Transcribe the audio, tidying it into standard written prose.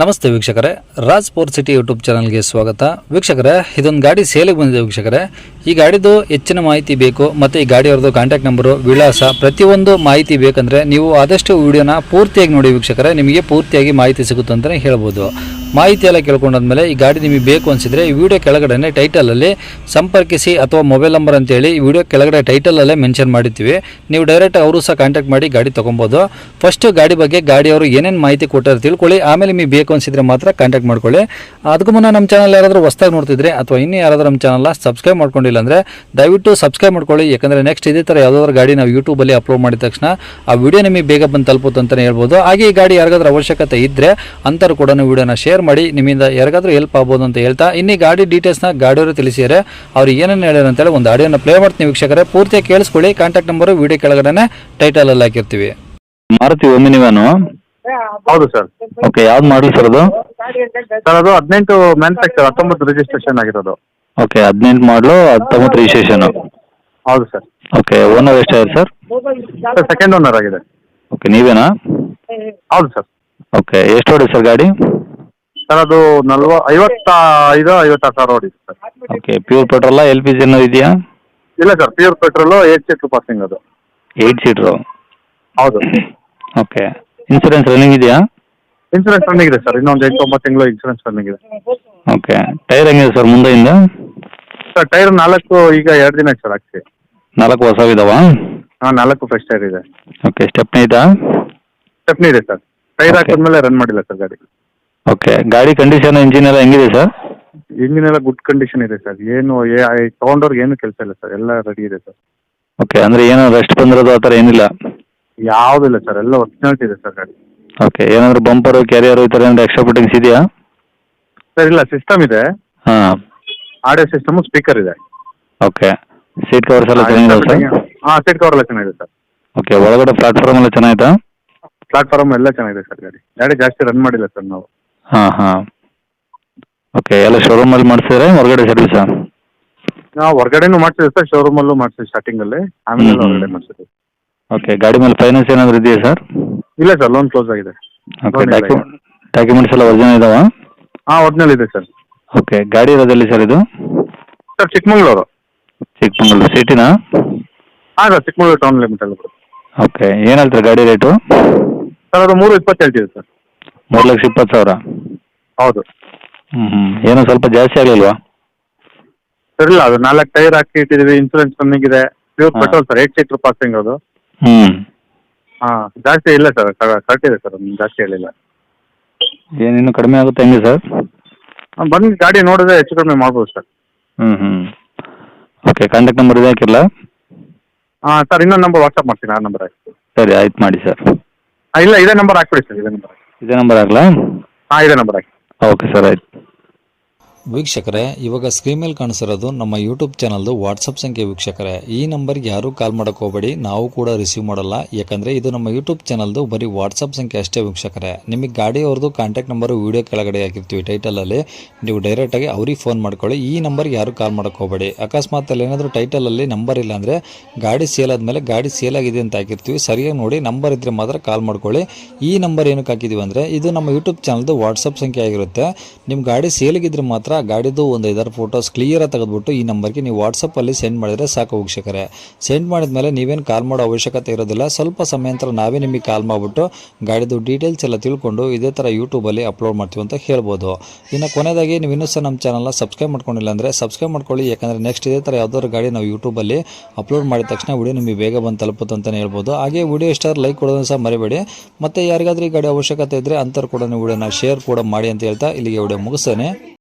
ನಮಸ್ತೆ ವೀಕ್ಷಕರೇ, Raj sport city YouTube ಚಾನಲ್ಗೆ ಸ್ವಾಗತ. ವೀಕ್ಷಕರೇ, ಇದೊಂದು ಗಾಡಿ ಸೇಲಿಗೆ ಬಂದಿದೆ ವೀಕ್ಷಕರೇ. ಈ ಗಾಡಿದು ಹೆಚ್ಚಿನ ಮಾಹಿತಿ ಬೇಕು ಮತ್ತು ಈ ಗಾಡಿಯವ್ರದ್ದು ಕಾಂಟ್ಯಾಕ್ಟ್ ನಂಬರು, ವಿಳಾಸ, ಪ್ರತಿಯೊಂದು ಮಾಹಿತಿ ಬೇಕಂದರೆ ನೀವು ಆದಷ್ಟು ವಿಡಿಯೋನ ಪೂರ್ತಿಯಾಗಿ ನೋಡಿ ವೀಕ್ಷಕರೇ. ನಿಮಗೆ ಪೂರ್ತಿಯಾಗಿ ಮಾಹಿತಿ ಸಿಗುತ್ತೆ ಅಂತಲೇ ಹೇಳ್ಬೋದು. ಮಾಹಿತಿ ಎಲ್ಲ ಕೇಳ್ಕೊಂಡಾದ್ಮೇಲೆ ಈ ಗಾಡಿ ನಿಮಗೆ ಬೇಕು ಅನಿಸಿದರೆ ಈ ವಿಡಿಯೋ ಕೆಳಗಡೆ ಟೈಟಲಲ್ಲಿ ಸಂಪರ್ಕಿಸಿ ಅಥವಾ ಮೊಬೈಲ್ ನಂಬರ್ ಅಂತೇಳಿ ಈ ವಿಡಿಯೋ ಕೆಳಗಡೆ ಟೈಟಲಲ್ಲೇ ಮೆನ್ಷನ್ ಮಾಡಿರ್ತೀವಿ. ನೀವು ಡೈರೆಕ್ಟ್ ಅವರು ಸಹ ಕಾಂಟ್ಯಾಕ್ಟ್ ಮಾಡಿ ಗಾಡಿ ತೊಗೊಬೋದು. ಫಸ್ಟ್ ಗಾಡಿ ಬಗ್ಗೆ ಗಾಡಿಯವರು ಏನೇನು ಮಾಹಿತಿ ಕೊಟ್ಟಾರೆ ತಿಳ್ಕೊಳ್ಳಿ, ಆಮೇಲೆ ನಿಮಗೆ ಬೇಕು ಅನಿಸಿದರೆ ಮಾತ್ರ ಕಾಂಟ್ಯಾಕ್ಟ್ ಮಾಡ್ಕೊಳ್ಳಿ. ಅದಕ್ಕೂ ಮುನ್ನ ನಮ್ಮ ಚಾನಲ್ ಯಾರಾದರೂ ಹೊಸದಾಗಿ ನೋಡ್ತಿದ್ರೆ ಅಥವಾ ಇನ್ನೂ ಯಾರಾದರೂ ನಮ್ಮ ಚಾನಲ್ನ ಸಬ್ಸ್ಕ್ರೈಬ್ ಮಾಡ್ಕೊಂಡಿಲ್ಲ ಅಂದರೆ ದಯವಿಟ್ಟು ಸಬ್ಸ್ಕ್ರೈಬ್ ಮಾಡ್ಕೊಳ್ಳಿ. ಯಾಕಂದರೆ ನೆಕ್ಸ್ಟ್ ಇದೇ ಥರ ಯಾವುದಾದ್ರು ಗಾಡಿ ನಾವು ಯೂಟ್ಯೂಬಲ್ಲಿ ಅಪ್ಲೋಡ್ ಮಾಡಿದ ತಕ್ಷಣ ಆ ವಿಡಿಯೋ ನಿಮಗೆ ಬೇಗ ಬಂದು ತಲುಪುತ್ತೆ ಅಂತಲೇ ಹೇಳ್ಬೋದು. ಹಾಗೆ ಈ ಗಾಡಿ ಯಾರಿಗಾದ್ರೂ ಅವಶ್ಯಕತೆ ಇದ್ದರೆ ಅಂಥವ್ರು ಕೂಡ ವಿಡಿಯೋನ ಶೇರ್ ಮಾಡಿ, ನಿಮ್ಮಿಂದ ಯಾರಿಗಾದ್ರೂ ಹೆಲ್ಪ್ ಆಗ್ಬೋದು ಅಂತ ಹೇಳ್ತಾ ಇನ್ನೀ ಗಾಡಿ ಡೀಟೇಲ್ಸ್ನ ಗಾಡಿಯವರು ತಿಳಿಸಿದರೆ ಅವ್ರು ಏನೇನು ಹೇಳ್ಯಾರ ಅಂತೇಳಿ ಒಂದು ಆಡಿಯೋನ ಪ್ಲೇ ಮಾಡ್ತೀನಿ ವೀಕ್ಷಕರೇ. ಪೂರ್ತಿಯಾಗಿ ಕೇಳಿಸ್ಕೊಳ್ಳಿ. ಕಾಂಟ್ಯಾಕ್ಟ್ ನಂಬರು ವಿಡಿಯೋ ಕೆಳಗಡೆ ಟೈಟಲಲ್ಲಿ ಹಾಕಿರ್ತೀವಿ. ಮಾರುತಿ ಒಮ್ಮೆ ನೀವೇನು? ಹೌದು ಸರ್. ಓಕೆ, ಯಾವ್ದು ಮಾಡಲಿ ಸರ್ ಅದು? ಸರ್ ಅದು 18 ಮ್ಯಾನುಫ್ಯಾಕ್ಚರ್ 19 ರಿಜಿಸ್ಟ್ರೇಷನ್ ಆಗಿರೋದು. ಓಕೆ, 18 ಮಾಡಲು 19 ರಿಜಿಸ್ಟ್ರೇಷನು. ಹೌದು ಸರ್. ಓಕೆ, ಓನರ್ ಎಷ್ಟಾಗಿದೆ ಸರ್? ಸರ್ ಸೆಕೆಂಡ್ ಓನರ್ ಆಗಿದೆ. ಓಕೆ, ನೀವೇನಾ? ಹೌದು ಸರ್. ಓಕೆ, ಎಷ್ಟು ಹೊಡಿ ಸರ್ ಗಾಡಿ? ಸರ್ ಅದು 55-56 ಸಾವಿರ ಹೊಡಿದೆ sir. Okay, pure petrol L P G ಏನೋ ಇದೆಯಾ? ಇಲ್ಲ sir, pure petrol 8 seater passing ಅದು. 8 ಸೀಟ್ರು? ಹೌದು. ಓಕೆ, ಇನ್ಸೂರೆನ್ಸ್ ರನ್ನಿಂಗ್ ಇದೆಯಾ? ಇನ್ಸೂರೆನ್ಸ್ ರನ್ನಿಂಗ್ ಇದೆ ಸರ್, ಇನ್ನೊಂದು 8-9 ತಿಂಗಳು ಇನ್ಸೂರೆನ್ಸ್ ರನ್ನಿಂಗ್ ಇದೆ. ಓಕೆ, ಟೈರ್ ಹೆಂಗಿದೆ ಸರ್ ಮುಂದೆಯಿಂದ? ಸರ್ ಟೈರ್ 4 ಈಗ 2 ದಿನ ಸರ್ ಹಾಕ್ಸಿ. 4 ಹೊಸವಿದಾವಾ? ಹಾಂ, 4 ಫ್ರೆಶ್ ಟೈರ್ ಇದೆ. ಓಕೆ, ಸ್ಟೆಪ್ನಿ ಇದಾ? ಸ್ಟೆಪ್ನಿ ಇದೆ ಸರ್. Tyre Okay. ಹಾಕಿದ್ಮೇಲೆ ರನ್ ಮಾಡಿಲ್ಲ ಸರ್ ಗಾಡಿ. ಓಕೆ, ಗಾಡಿ ಕಂಡೀಷನ್ ಇಂಜಿನ್ ಎಲ್ಲ ಹೆಂಗಿದೆ ಸರ್? ಇಂಜಿನ್ ಎಲ್ಲ ಗುಡ್ ಕಂಡೀಷನ್ ಇದೆ ಸರ್. ಏನು ತೊಗೊಂಡವ್ರಿಗೆ ಏನು ಕೆಲಸ ಇಲ್ಲ ಸರ್, ಎಲ್ಲ ರೆಡಿ ಇದೆ ಸರ್. ಓಕೆ, ಅಂದರೆ ಏನೋ ರೆಸ್ಟ್ ಬಂದಿರೋದು ಆ ಥರ ಏನಿಲ್ಲ? ಯಾವುದಿಲ್ಲ ಸರ್, ಎಲ್ಲ ಒರಿಜಿನಾಲಿಟಿ ಇದೆ ಸರ್ ಗಾಡಿ. ಓಕೆ, ಏನಾದರೂ ಬಂಪರು ಕ್ಯಾರಿಯರು ಈ ಥರ ಏನಾದರೂ ಎಕ್ಸ್ಟ್ರಾ ಫಿಟ್ಟಿಂಗ್ಸ್ ಇದೆಯಾ? ಸರ್ ಇಲ್ಲ, ಸಿಸ್ಟಮ್ ಇದೆ, ಹಾಂ. ಆಡಿಯೋ ಸಿಸ್ಟಮು, ಸ್ಪೀಕರ್ ಇದೆ. ಓಕೆ, ಸೀಟ್ ಕವರ್ಸ್ ಎಲ್ಲ ಚೆನ್ನಾಗಿದೆ ಸರ್? ಹಾಂ, ಸೀಟ್ ಕವರ್ ಎಲ್ಲ ಚೆನ್ನಾಗಿದೆ ಸರ್. ಓಕೆ, ಒಳಗಡೆ ಪ್ಲಾಟ್ಫಾರ್ಮ್ ಎಲ್ಲ ಚೆನ್ನಾಗಿತ್ತಾ? ಪ್ಲಾಟ್ಫಾರ್ಮ್ ಎಲ್ಲ ಚೆನ್ನಾಗಿದೆ ಸರ್. ಗಾಡಿ ಜಾಸ್ತಿ ರನ್ ಮಾಡಿಲ್ಲ ಸರ್ ನಾವು. ಹಾಂ ಹಾಂ. ಓಕೆ, ಎಲ್ಲ ಶೋರೂಮಲ್ಲಿ ಮಾಡಿಸಿದ್ರೆ ಹೊರಗಡೆ ಸರ್ವಿಸಾ? ನಾವು ಹೊರಗಡೆನೂ ಮಾಡ್ಸಿದ್ವಿ ಸರ್, ಶೋರೂಮಲ್ಲೂ ಮಾಡ್ಸಿದ್ವಿ ಸ್ಟಾರ್ಟಿಂಗಲ್ಲಿ, ಆಮೇಲೆ ಹ್ಮ್. ಹೊರಗಡೆ ಮಾಡಿಸಿದ್ವಿ. ಓಕೆ, ಗಾಡಿ ಮೇಲೆ ಫೈನಾನ್ಸ್ ಏನಾದರೂ ಇದೆಯಾ ಸರ್? ಇಲ್ಲ ಸರ್, ಲೋನ್ ಕ್ಲೋಸ್ ಆಗಿದೆ. ಓಕೆ, Loan ಇಲ್ಲ. ಡಾಕ್ಯುಮೆಂಟ್ಸ್ ಎಲ್ಲ ಒರಿಜಿನಲ್ ಇದಾವಾ? ಹಾಂ, ಒರಿಜಿನಲ್ ಇದೆ ಸರ್. ಓಕೆ, ಗಾಡಿ ಇರೋದೆಲ್ಲಿ ಸರ್ ಇದು? ಸರ್ ಚಿಕ್ಕಮಂಗ್ಳೂರು. ಚಿಕ್ಕಮಂಗ್ಳೂರು ಸಿಟಿನಾ? ಹಾಂ ಸರ್, ಚಿಕ್ಕಮಂಗ್ಳೂರು ಟೌನ್ ಲಿಮಿಟಲ್ಲಿ ಬರುತ್ತೆ. ಓಕೆ, ಏನು ಹೇಳ್ತಾರೆ ಗಾಡಿ ರೇಟು? ಸರ್ ಅದು 320 ಹೇಳ್ತೀವಿ ಸರ್. 3,20,000? ಹೌದು ಹ್ಞೂ, ಏನೋ ಸ್ವಲ್ಪ ಜಾಸ್ತಿ ಆಗಲಿಲ್ವಾ? ಸರ್. ಇಲ್ಲ, ಅದು 4 ಟೈರ್ ಹಾಕಿ ಇಟ್ಟಿದ್ದೀವಿ, ಇನ್ಸೂರೆನ್ಸ್ ರನ್ನಿಂಗ್ ಇದೆ, ಪ್ಯೂರ್ ಹಾ. ಪೆಟ್ರೋಲ್ ಸರ್, 8 ಸೀಟ್ರ್ ಪಾಸಿಂಗ್ ಅದು. ಹ್ಞೂ. ಹಾಂ, ಜಾಸ್ತಿ ಇಲ್ಲ ಸರ್, ಕರೆಕ್ಟ್ ಇದೆ ಸರ್, ಜಾಸ್ತಿ ಹೇಳಿಲ್ಲ. ಏನಿನ್ನೂ ಕಡಿಮೆ ಆಗುತ್ತೆ ಹೆಂಗೆ ಸರ್? ಬಂದು ಗಾಡಿ ನೋಡಿದ್ರೆ ಹೆಚ್ಚು ಕಡಿಮೆ ಮಾಡ್ಬೋದು ಸರ್. ಹ್ಞೂ ಹ್ಞೂ. ಓಕೆ, ಕಾಂಟ್ಯಾಕ್ಟ್ ನಂಬರ್ ಇದೆ ಹಾಕಿಲ್ಲ? ಹಾಂ ಸರ್, ಇನ್ನೊಂದು ನಂಬರ್ ವಾಟ್ಸಪ್ ಮಾಡ್ತೀನಿ, ಆ ನಂಬರ್ ಹಾಕಿ. ಸರಿ, ಆಯ್ತು ಮಾಡಿ ಸರ್. ಇಲ್ಲ, ಇದೇ ನಂಬರ್ ಹಾಕ್ಬಿಡಿ ಸರ್, ಇದೇ ನಂಬರ್. ಇದೇ ನಂಬರ್ ಆಗಲಾ? ಹಾಂ, ಇದೇ ನಂಬರ್ ಹಾಕಿ. ಓಕೆ ಸರ್, ಆಯ್ತು. ವೀಕ್ಷಕರೇ, ಇವಾಗ ಸ್ಕ್ರೀನ್ ಮೇಲೆ ಕಾಣಿಸಿರೋದು ನಮ್ಮ ಯೂಟ್ಯೂಬ್ ಚಾನಲ್ದು ವಾಟ್ಸಪ್ ಸಂಖ್ಯೆ ವೀಕ್ಷಕರೇ. ಈ ನಂಬರ್ಗೆ ಯಾರೂ ಕಾಲ್ ಮಾಡೋಕೆ ಹೋಗಬೇಡಿ, ನಾವು ಕೂಡ ರಿಸೀವ್ ಮಾಡಲ್ಲ. ಯಾಕಂದರೆ ಇದು ನಮ್ಮ ಯೂಟ್ಯೂಬ್ ಚಾನಲ್ದು ಬರೀ ವಾಟ್ಸಪ್ ಸಂಖ್ಯೆ ಅಷ್ಟೇ ವೀಕ್ಷಕರೇ. ನಿಮಗೆ ಗಾಡಿಯವ್ರದ್ದು ಕಾಂಟ್ಯಾಕ್ಟ್ ನಂಬರು ವೀಡಿಯೋ ಕೆಳಗಡೆ ಹಾಕಿರ್ತೀವಿ ಟೈಟಲಲ್ಲಿ, ನೀವು ಡೈರೆಕ್ಟಾಗಿ ಅವ್ರಿಗೆ ಫೋನ್ ಮಾಡ್ಕೊಳ್ಳಿ. ಈ ನಂಬರ್ಗೆ ಯಾರೂ ಕಾಲ್ ಮಾಡೋಕೆ ಹೋಗಬೇಡಿ. ಅಕಸ್ಮಾತ್ ಅಲ್ಲಿ ಏನಾದರೂ ಟೈಟಲಲ್ಲಿ ನಂಬರ್ ಇಲ್ಲ ಅಂದರೆ ಗಾಡಿ ಸೇಲ್ ಆದಮೇಲೆ ಗಾಡಿ ಸೇಲ್ ಆಗಿದೆ ಅಂತ ಹಾಕಿರ್ತೀವಿ, ಸರಿಯಾಗಿ ನೋಡಿ ನಂಬರ್ ಇದ್ದರೆ ಮಾತ್ರ ಕಾಲ್ ಮಾಡ್ಕೊಳ್ಳಿ. ಈ ನಂಬರ್ ಏನಕ್ಕೆ ಹಾಕಿದ್ದೀವಿ ಅಂದರೆ ಇದು ನಮ್ಮ ಯೂಟ್ಯೂಬ್ ಚಾನಲ್ದು ವಾಟ್ಸಪ್ ಸಂಖ್ಯೆ ಆಗಿರುತ್ತೆ. ನಿಮ್ಮ ಗಾಡಿ ಸೇಲಿಗಿದ್ರೆ ಮಾತ್ರ ಗಾಡಿದು ಒಂದು 5 ಫೋಟೋಸ್ ಕ್ಲಿಯರಾಗಿ ತೆಗೆದುಬಿಟ್ಟು ಈ ನಂಬರ್ಗೆ ನೀವು ವಾಟ್ಸಪ್ಪಲ್ಲಿ ಸೆಂಡ್ ಮಾಡಿದರೆ ಸಾಕು ವೀಕ್ಷಕರೇ. ಸೆಂಡ್ ಮಾಡಿದ್ಮೇಲೆ ನೀವೇನು ಕಾಲ್ ಮಾಡೋ ಅವಶ್ಯಕತೆ ಇರೋದಿಲ್ಲ. ಸ್ವಲ್ಪ ಸಮಯ ನಂತರ ನಾವೇ ನಿಮಗೆ ಕಾಲ್ ಮಾಡಿಬಿಟ್ಟು ಗಾಡಿದು ಡೀಟೇಲ್ಸ್ ಎಲ್ಲ ತಿಳ್ಕೊಂಡು ಇದೇ ಥರ ಯೂಟ್ಯೂಬಲ್ಲಿ ಅಪ್ಲೋಡ್ ಮಾಡ್ತೀವಿ ಅಂತ ಹೇಳ್ಬೋದು. ಇನ್ನು ಕೊನೆಯದಾಗಿ ನೀವು ಇನ್ನೂ ಸಹ ನಮ್ಮ ಚಾನಲ್ನ ಸಬ್ಸ್ಕ್ರೈಬ್ ಮಾಡ್ಕೊಂಡಿಲ್ಲ ಅಂದರೆ ಸಬ್ಸ್ಕ್ರೈಬ್ ಮಾಡ್ಕೊಳ್ಳಿ. ಯಾಕಂದರೆ ನೆಕ್ಸ್ಟ್ ಇದೇ ಥರ ಯಾವುದಾದ್ರು ಗಾಡಿ ನಾವು ಯೂಟ್ಯೂಬಲ್ಲಿ ಅಪ್ಲೋಡ್ ಮಾಡಿದ ತಕ್ಷಣ ವಿಡಿಯೋ ನಿಮಗೆ ಬೇಗ ಬಂದು ತಲುಪುತ್ತೆ ಅಂತಲೇ ಹೇಳ್ಬೋದು. ಹಾಗೆ ವಿಡಿಯೋ ಇಷ್ಟ ಲೈಕ್ ಕೊಡೋದನ್ನು ಸಹ ಮರಿಬೇಡಿ. ಮತ್ತು ಯಾರಿಗಾದ್ರೂ ಈ ಗಾಡಿ ಅವಶ್ಯಕತೆ ಇದ್ದರೆ ಅಂಥವ್ರು ಕೂಡ ನೀವು ವಿಡಿಯೋನ ಶೇರ್ ಕೂಡ ಮಾಡಿ ಅಂತ ಹೇಳ್ತಾ ಇಲ್ಲಿಗೆ ವಿಡಿಯೋ ಮುಗಿಸ್ತೇನೆ.